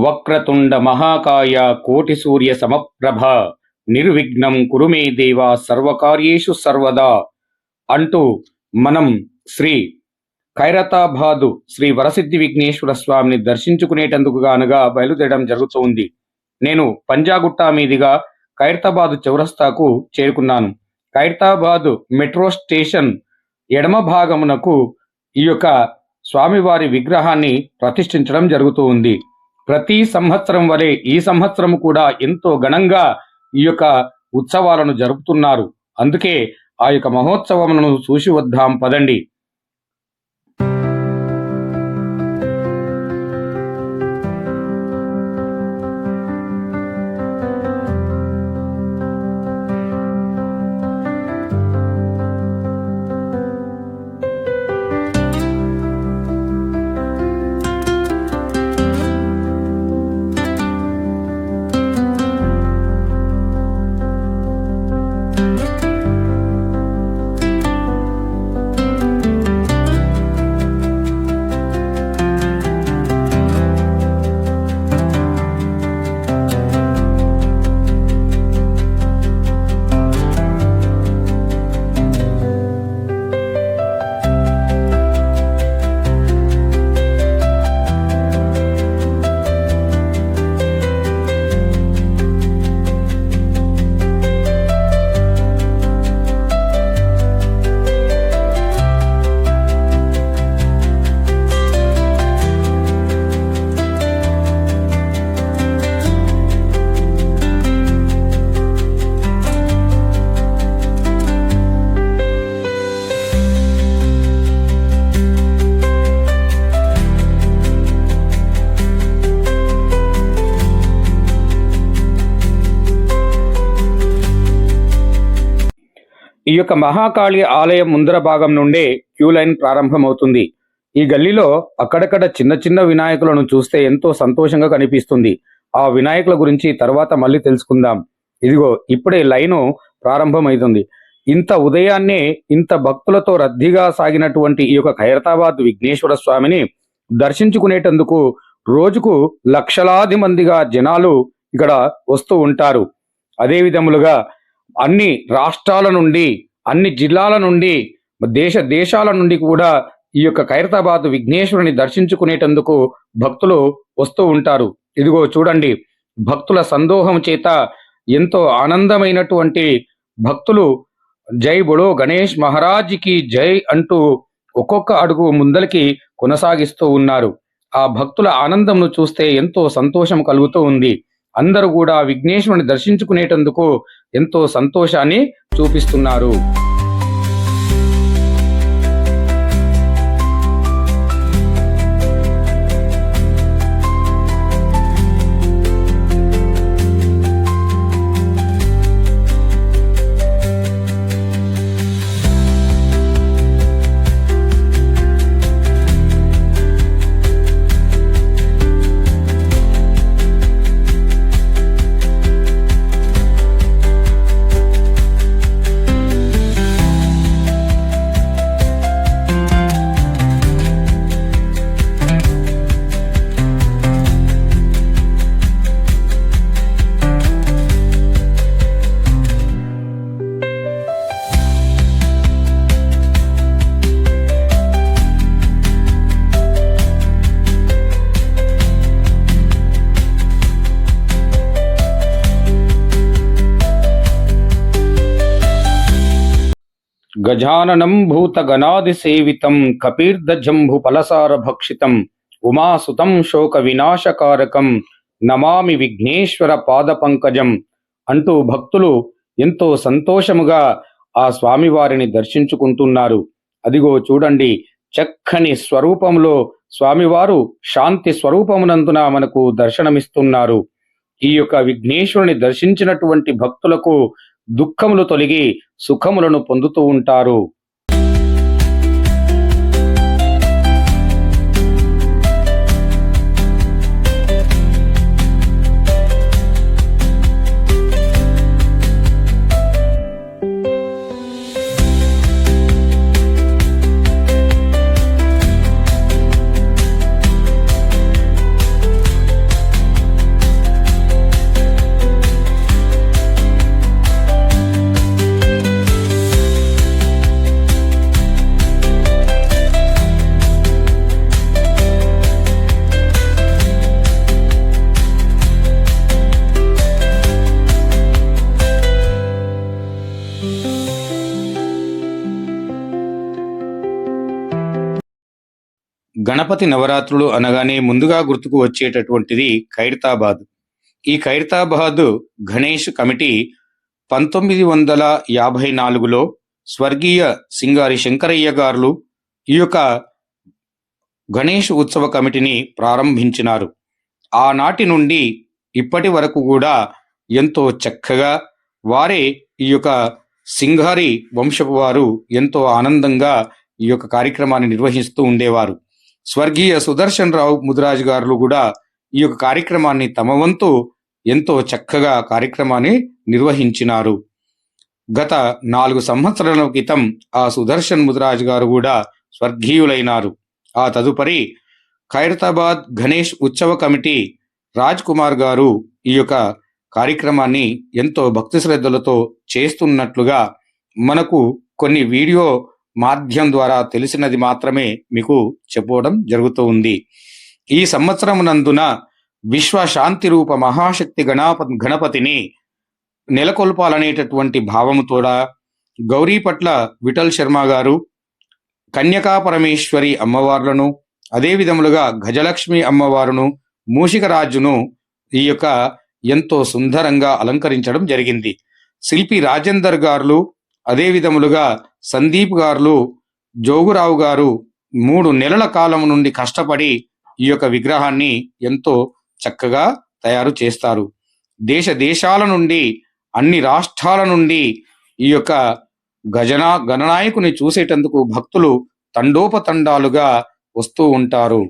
వక్రతుండ మహాకాయ కోటి సూర్య సమప్రభ నిర్విఘ్నం కురు మే దేవా సర్వకార్యేషు సర్వదా అంటూ మనం శ్రీ ఖైరతాబాదు శ్రీ వరసిద్ధి విఘ్నేశ్వర స్వామిని దర్శించుకునేటందుకు గానుగా బయలుదేరడం జరుగుతుంది. నేను పంజాగుట్ట మీదుగా ఖైరతాబాదు చౌరస్తాకు చేరుకున్నాను. ఖైరతాబాదు మెట్రో స్టేషన్ ఎడమ భాగమునకు ఈ యొక్క స్వామివారి విగ్రహాన్ని ప్రతిష్ఠించడం జరుగుతూ ఉంది. ప్రతి సంవత్సరం వలె ఈ సంవత్సరం కూడా ఎంతో ఘనంగా ఈ యొక్క ఉత్సవాలను జరుపుతున్నారు. అందుకే ఆ యొక్క మహోత్సవములను చూసి వద్దాం పదండి. ఈ యొక్క మహాకాళి ఆలయం ముందర భాగం నుండే క్యూ లైన్ ప్రారంభమవుతుంది. ఈ గల్లీలో అక్కడక్కడ చిన్న చిన్న వినాయకులను చూస్తే ఎంతో సంతోషంగా కనిపిస్తుంది. ఆ వినాయకుల గురించి తర్వాత మళ్ళీ తెలుసుకుందాం. ఇదిగో ఇప్పుడే లైను ప్రారంభమవుతుంది. ఇంత ఉదయాన్నే ఇంత భక్తులతో రద్దీగా సాగినటువంటి ఈ యొక్క ఖైరతాబాద్ విఘ్నేశ్వర స్వామిని దర్శించుకునేటందుకు రోజుకు లక్షలాది మందిగా జనాలు ఇక్కడ వస్తూ ఉంటారు. అదే విధములుగా అన్ని రాష్ట్రాల నుండి, అన్ని జిల్లాల నుండి, దేశాల నుండి కూడా ఈ యొక్క ఖైరతాబాద్ విఘ్నేశ్వరుని దర్శించుకునేటందుకు భక్తులు వస్తూ ఉంటారు. ఇదిగో చూడండి, భక్తుల సందోహం చేత ఎంతో ఆనందమైనటువంటి భక్తులు జై బొడో గణేష్ మహారాజ్కి జై అంటూ ఒక్కొక్క అడుగు ముందలకి కొనసాగిస్తూ ఉన్నారు. ఆ భక్తుల ఆనందంను చూస్తే ఎంతో సంతోషం కలుగుతూ ఉంది. అందరూ కూడా విఘ్నేశ్వరుని దర్శించుకునేటందుకు ఎంతో సంతోషాన్ని చూపిస్తున్నారు. గజాననం భూతగణాది సేవితం కపీర్దజంభు ఫలసార భక్షితం ఉమాసుతం శోక వినాశకారకం నమామి విఘ్నేశ్వర పాద పంకజం అంటూ భక్తులు ఎంతో సంతోషముగా ఆ స్వామివారిని దర్శించుకుంటున్నారు. అదిగో చూడండి, చక్కని స్వరూపంలో స్వామివారు శాంతి స్వరూపమునందున మనకు దర్శనమిస్తున్నారు. ఈ యొక్క విఘ్నేశ్వరుని దర్శించినటువంటి భక్తులకు దుఃఖములు తొలగి సుఖములను పొందుతూ ఉంటారు. గణపతి నవరాత్రులు అనగానే ముందుగా గుర్తుకు వచ్చేటటువంటిది ఖైరతాబాద్. ఈ ఖైరతాబాద్ గణేష్ కమిటీ 1954లో స్వర్గీయ సింగారి శంకరయ్య గారు ఈ యొక్క గణేష్ ఉత్సవ కమిటీని ప్రారంభించినారు. ఆనాటి నుండి ఇప్పటి వరకు కూడా ఎంతో చక్కగా వారే ఈ యొక్క సింగారి వంశపు వారు ఎంతో ఆనందంగా ఈ యొక్క కార్యక్రమాన్ని నిర్వహిస్తూ ఉండేవారు. స్వర్గీయ సుదర్శన్ రావు ముదిరాజు గారు కూడా ఈ యొక్క కార్యక్రమాన్ని తమ వంతు ఎంతో చక్కగా కార్యక్రమాన్ని నిర్వహించినారు. గత 4 సంవత్సరాల క్రితం ఆ సుదర్శన్ ముదిరాజు గారు కూడా స్వర్గీయులైనారు. ఆ తదుపరి ఖైరతాబాద్ గణేష్ ఉత్సవ కమిటీ రాజ్ కుమార్ గారు ఈ యొక్క కార్యక్రమాన్ని ఎంతో భక్తి శ్రద్ధలతో చేస్తున్నట్లుగా మనకు కొన్ని వీడియో మాధ్యం ద్వారా తెలిసినది మాత్రమే మీకు చెప్పడం జరుగుతూ ఉంది. ఈ సంవత్సరం నందున విశ్వ శాంతి రూప మహాశక్తి గణపతిని నెలకొల్పాలనేటటువంటి భావముతోడ గౌరీపట్ల విఠల్ శర్మ గారు కన్యకా పరమేశ్వరి అమ్మవార్లను, అదే విధములుగా గజలక్ష్మి అమ్మవారును, మూషికరాజును ఈ యొక్క ఎంతో సుందరంగా అలంకరించడం జరిగింది. శిల్పి రాజేందర్ గారు, అదే విధములుగా సందీప్ గారు, జోగురావు గారు 3 నెలల కాలం నుండి కష్టపడి ఈ యొక్క విగ్రహాన్ని ఎంతో చక్కగా తయారు చేస్తారు. దేశాల నుండి, అన్ని రాష్ట్రాల నుండి ఈ యొక్క గణనాయకుని చూసేటందుకు భక్తులు తండోపతండాలుగా వస్తూ ఉంటారు.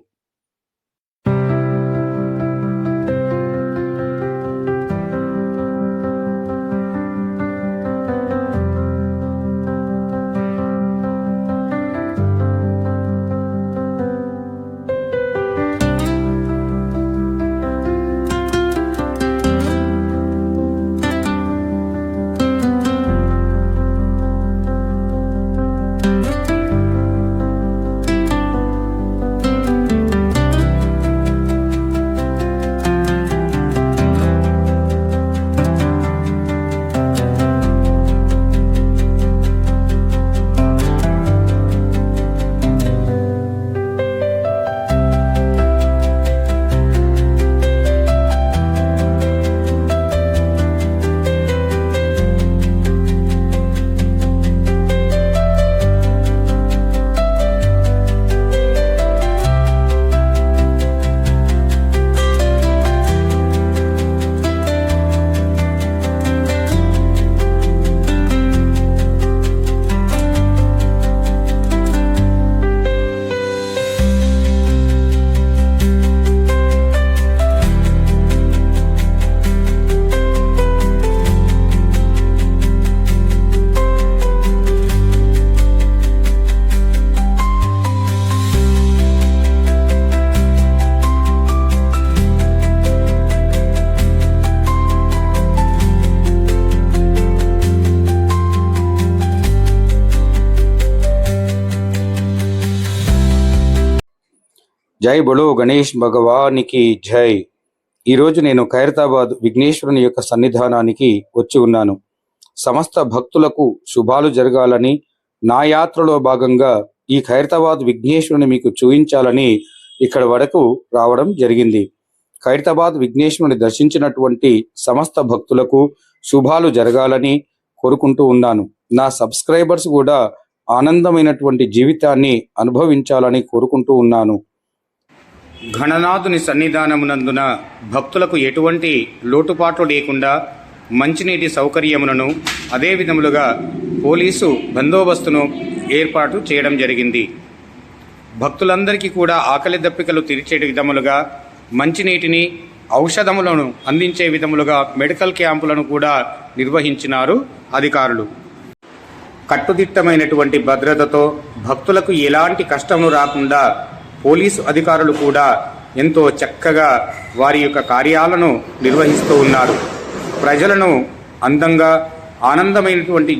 జై బోలో గణేష్ భగవానికి జై. ఈరోజు నేను ఖైరతాబాద్ విఘ్నేశ్వరుని యొక్క సన్నిధానానికి వచ్చి ఉన్నాను. సమస్త భక్తులకు శుభాలు జరగాలని నా యాత్రలో భాగంగా ఈ ఖైరతాబాద్ విఘ్నేశ్వరుని మీకు చూపించాలని ఇక్కడ వరకు రావడం జరిగింది. ఖైరతాబాద్ విఘ్నేశ్వరుని దర్శించినటువంటి సమస్త భక్తులకు శుభాలు జరగాలని కోరుకుంటూ ఉన్నాను. నా సబ్స్క్రైబర్స్ కూడా ఆనందమైనటువంటి జీవితాన్ని అనుభవించాలని కోరుకుంటూ ఉన్నాను. గణనాథుని సన్నిధానమునందున భక్తులకు ఎటువంటి లోటుపాట్లు లేకుండా మంచినీటి సౌకర్యములను, అదే విధములుగా పోలీసు బందోబస్తును ఏర్పాటు చేయడం జరిగింది. భక్తులందరికీ కూడా ఆకలి దప్పికలు తీర్చే విధములుగా మంచినీటిని, ఔషధములను అందించే విధములుగా మెడికల్ క్యాంపులను కూడా నిర్వహించినారు అధికారులు. కట్టుదిట్టమైనటువంటి భద్రతతో భక్తులకు ఎలాంటి కష్టము రాకుండా పోలీసు అధికారులు కూడా ఎంతో చక్కగా వారి యొక్క కార్యాలను నిర్వహిస్తూ ఉన్నారు. ప్రజలను అందంగా, ఆనందమైనటువంటి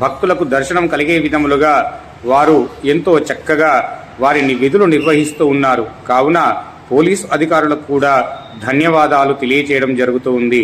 భక్తులకు దర్శనం కలిగే విధములుగా వారు ఎంతో చక్కగా వారిని విధులు నిర్వహిస్తూ ఉన్నారు. కావున పోలీసు అధికారులకు కూడా ధన్యవాదాలు తెలియజేయడం జరుగుతూ ఉంది.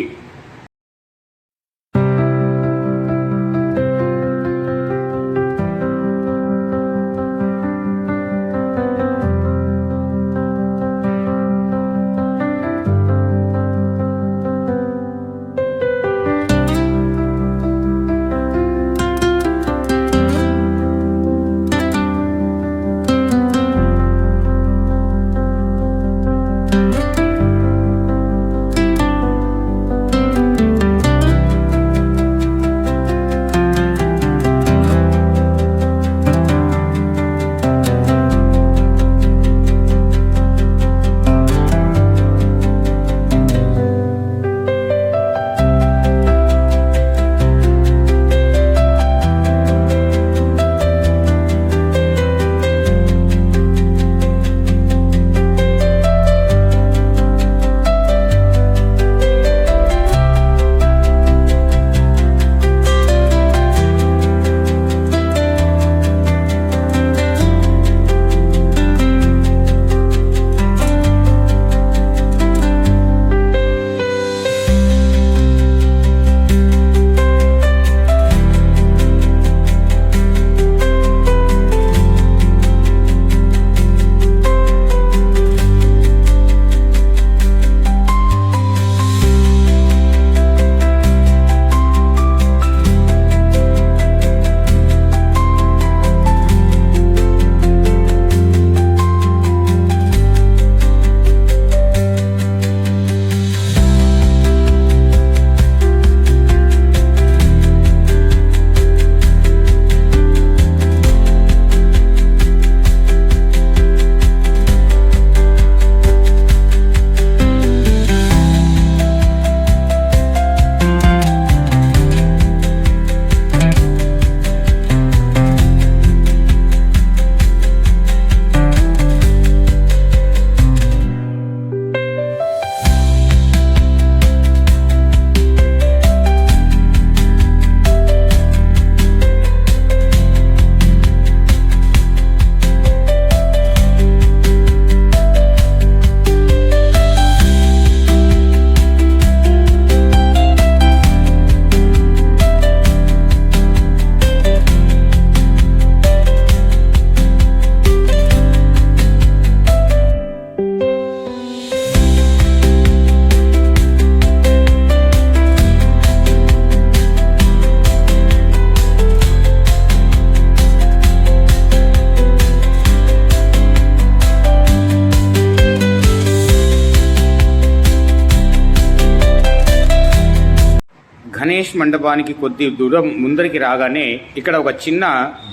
గణేష్ మండపానికి కొద్ది దూరం ముందరికి రాగానే ఇక్కడ ఒక చిన్న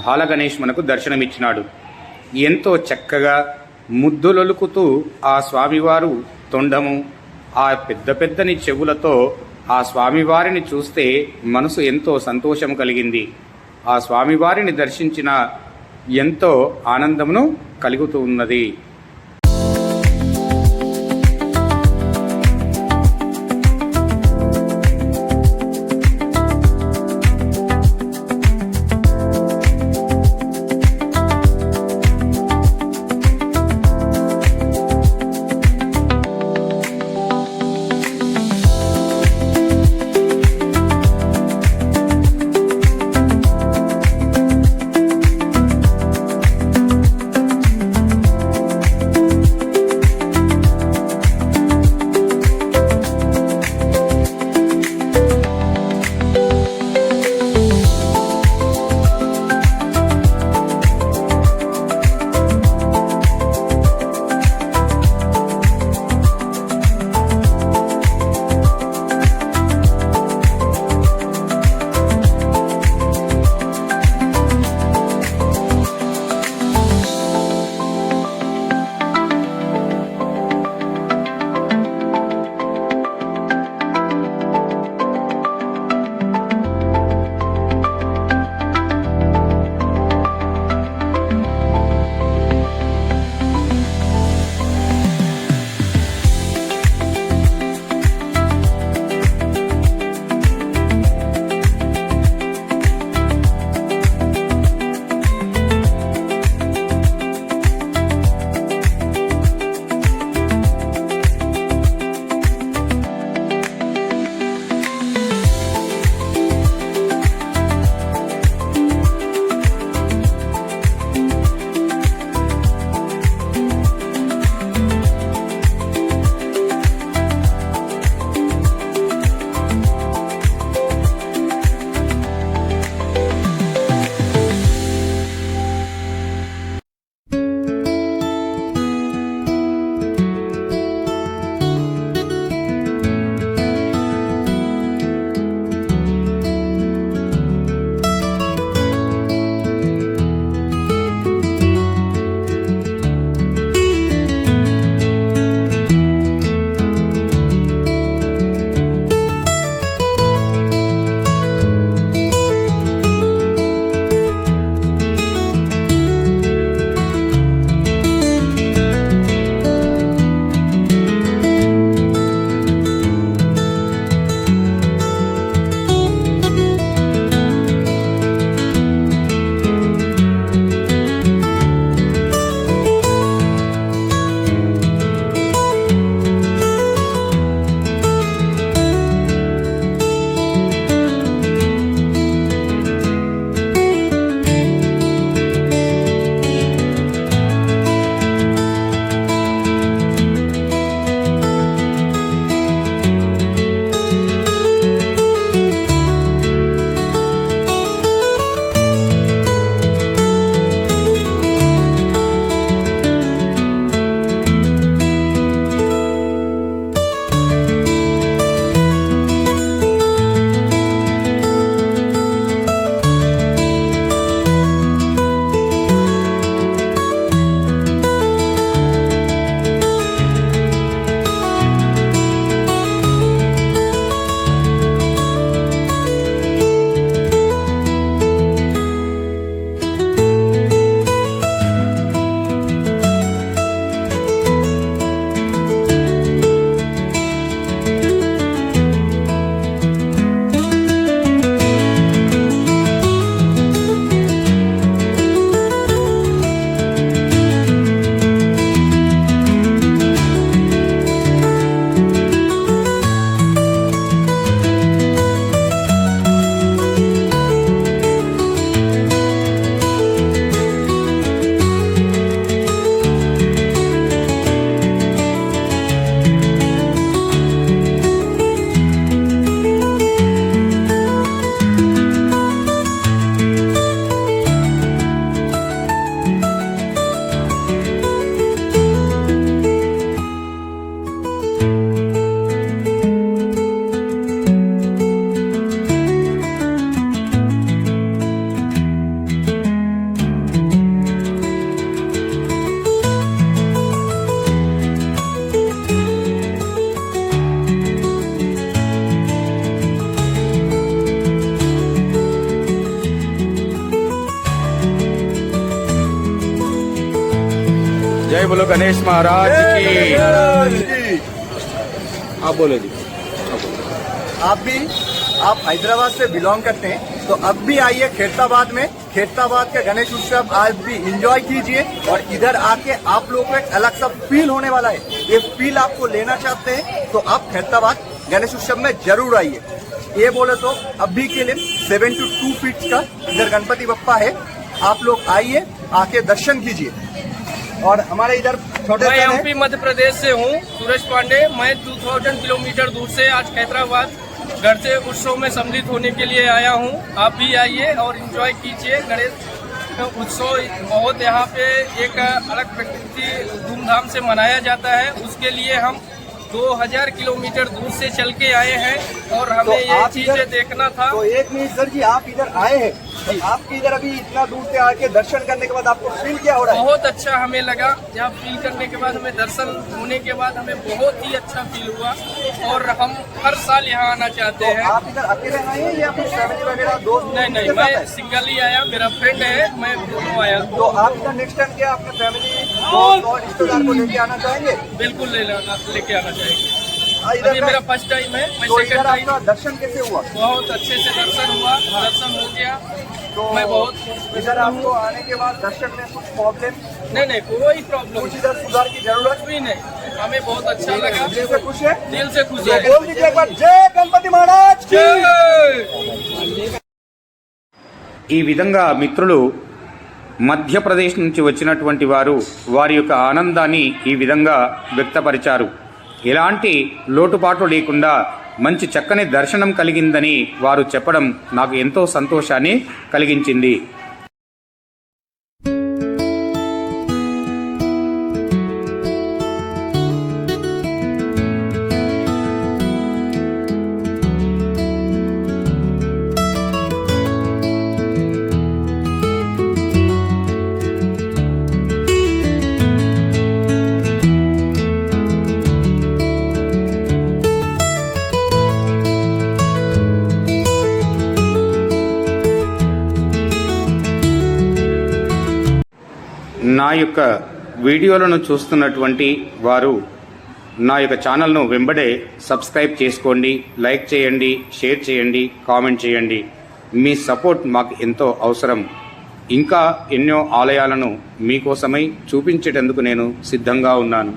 బాల గణేష్ మనకు దర్శనమిచ్చినాడు. ఎంతో చక్కగా ముద్దులొలుకుతూ ఆ స్వామివారు తొండము, ఆ పెద్ద పెద్దని చెవులతో ఆ స్వామివారిని చూస్తే మనసు ఎంతో సంతోషం కలిగింది. ఆ స్వామివారిని దర్శించిన ఎంతో ఆనందమును కలుగుతూ ఉన్నది. बोलो गणेश महाराज की। आप बोलो जी। आप हैदराबाद से बिलोंग करते हैं तो अब भी आइए खेरताबाद में। खेरताबाद के गणेश उत्सव आज भी एंजॉय कीजिए और इधर आके आप लोगों को एक अलग सा फील होने वाला है। ये फील आपको लेना चाहते हैं तो आप खेरताबाद गणेश उत्सव में जरूर आइए। ये बोले तो अभी के लिए 7 to 2 फीट का इधर गणपति बप्पा है। आप लोग आइए, आके दर्शन कीजिए। और हमारे इधर छोटे मैं एमपी मध्य प्रदेश से हूँ, सूरज पांडे। मैं 2000 किलोमीटर दूर से आज हैदराबाद घर से उत्सव में सम्मिलित होने के लिए आया हूँ। आप भी आइए और एंजॉय कीजिए। गणेश उत्सव बहुत यहाँ पे एक अलग प्रकृति धूमधाम से मनाया जाता है। उसके लिए हम 2000 किलोमीटर दूर से चल के आए हैं और हमें तो ये चीजें देखना था। तो एक मिनट सर जी, आप इधर आए हैं तो आपके इधर अभी इतना दूर से आके दर्शन करने के बाद आपको फील क्या हो रहा है? बहुत अच्छा हमें लगा। यहाँ फील करने के बाद, हमें दर्शन होने के बाद हमें बहुत ही अच्छा फील हुआ और हम हर साल यहाँ आना चाहते हैं। आप इधर अकेले आए हैं या फिर फैमिली वगैरह दोस्त? नहीं, मैं सिंगल ही आया। मेरा फ्रेंड है, मैं दोनों आया। तो आप इधर नेक्स्ट टाइम क्या अपने फैमिली और रिश्तेदार को लेके आना चाहेंगे? बिल्कुल लेके आना चाहिए। इधर अभी मेरा फर्स्ट टाइम है, मैं तो सेकंड इधर टाइम। आपका दर्शन कैसे हुआ? बहुत अच्छे से दर्शन हुआ, दर्शन हो गया। तो मैं बहुत इधर आपको आने के बाद दर्शन में कुछ प्रॉब्लम? नहीं, कोई प्रॉब्लम कुछ इधर सुधार की जरूरत भी नहीं। हमें बहुत अच्छा लगा। दिल से खुश है? दिल से खुश है। बोल दीजिए एक बार, जय गणपति महाराज की। ఈ విధంగా మిత్రులు మధ్యప్రదేశ్ నుంచి వచ్చినటువంటి వారు వారి యొక్క ఆనందాన్ని ఈ విధంగా వ్యక్తపరిచారు. ఎలాంటి లోటుపాట్లు లేకుండా మంచి చక్కని దర్శనం కలిగిందని వారు చెప్పడం నాకు ఎంతో సంతోషాన్ని కలిగించింది. నా యొక్క వీడియోలను చూస్తున్నటువంటి వారు నా యొక్క ఛానల్ను వెంబడే సబ్స్క్రైబ్ చేసుకోండి, లైక్ చేయండి, షేర్ చేయండి, కామెంట్ చేయండి. మీ సపోర్ట్ మాకు ఎంతో అవసరం. ఇంకా ఎన్నో ఆలయాలను మీకోసమై చూపించేటందుకు నేను సిద్ధంగా ఉన్నాను.